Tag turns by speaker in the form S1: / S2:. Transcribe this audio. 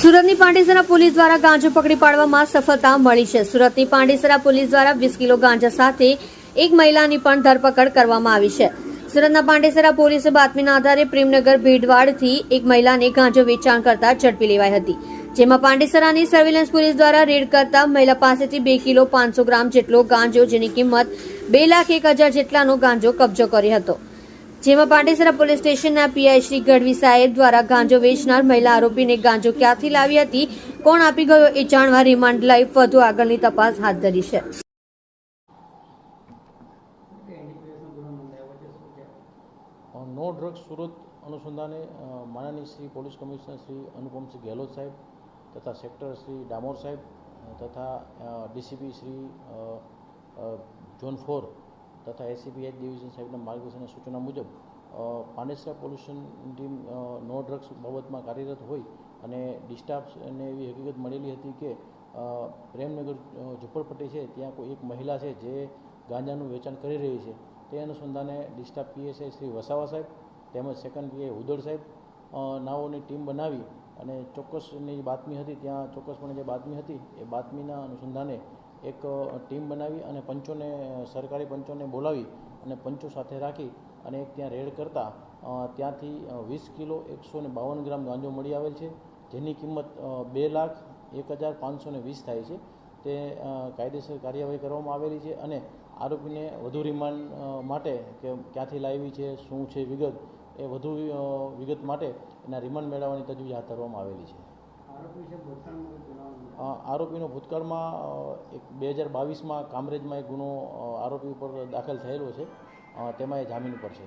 S1: સુરતની પાંડેસરા પોલીસ દ્વારા ગાંજો પકડી પાડવામાં સફળતા મળી છે। સુરતની પાંડેસરા પોલીસ દ્વારા 20 કિલો ગાંજા સાથે એક મહિલાની પણ ધરપકડ કરવામાં આવી છે। સુરતના પાંડેસરા પોલીસે બાતમીના આધારે પ્રેમનગર ભીડવાડથી એક મહિલાને ગાંજો વેચાણ કરતા ઝડપી લેવાઈ હતી, જેમાં પાંડેસરાની સર્વેલન્સ પોલીસ દ્વારા રેડ કરતા મહિલા પાસેથી 2 કિલો 500 ગ્રામ જેટલો ગાંજો, જેની કિંમત 2,01,000 જેટલાનો ગાંજો કબજો કર્યો હતો। જેમાં પાંડેસરા પોલીસ સ્ટેશનના પીઆઈ શ્રી ગઢવી સાહેબ દ્વારા ગાંજો વેચનાર મહિલા આરોપીને ગાંજો ક્યાંથી લાવી હતી, કોણ આપી ગયો એ જાણવા રિમાન્ડ લઈ વધુ આગળની તપાસ હાથ ધરી છે।
S2: નો ડ્રગ્સ સુરત અનુસંધાને માનનીય શ્રી પોલીસ કમિશનર શ્રી અનુપમસિંહ ગેહલોત સાહેબ તથા સેક્ટર શ્રી ડામોર સાહેબ તથા ડીસીપી શ્રી ઝોન 4 તથા એસીપી એચ ડિવિઝન સાહેબના માર્ગદર્શન અને સૂચના મુજબ પાંડેસરા પોલીસ ટીમ નો ડ્રગ્સ બાબતમાં કાર્યરત હોય અને ડિસ્ટાફને એવી હકીકત મળેલી હતી કે પ્રેમનગર ઝુંપડપટ્ટી છે ત્યાં કોઈ એક મહિલા છે જે ગાંજાનું વેચાણ કરી રહી છે। તે અનુસંધાને ડિસ્ટાફ પીએસઆઈ શ્રી વસાવા સાહેબ તેમજ સેકન્ડ પીઆઈ હુદડ સાહેબ નાઓની ટીમ બનાવી અને ચોક્કસની જે બાતમી હતી ત્યાં ચોક્કસપણે જે બાતમી હતી એ બાતમીના અનુસંધાને એક ટીમ બનાવી અને પંચોને સરકારી પંચોને બોલાવી અને પંચો સાથે રાખી અને એક ત્યાં રેડ કરતાં ત્યાંથી 20 કિલો 152 ગ્રામ ગાંજો મળી આવેલ છે, જેની કિંમત 2,01,520 થાય છે। તે કાયદેસર કાર્યવાહી કરવામાં આવેલી છે અને આરોપીને વધુ રિમાન્ડ માટે કે ક્યાંથી લાવી છે, શું છે વિગત, એ વધુ વિગત માટે એના રિમાન્ડ મેળવવાની તજવીજ હાથ ધરવામાં આવેલી છે। આરોપીનો ભૂતકાળમાં 2022માં કામરેજમાં એક ગુનો આરોપી ઉપર દાખલ થયેલો છે, તેમાં એ જામીન ઉપર છે।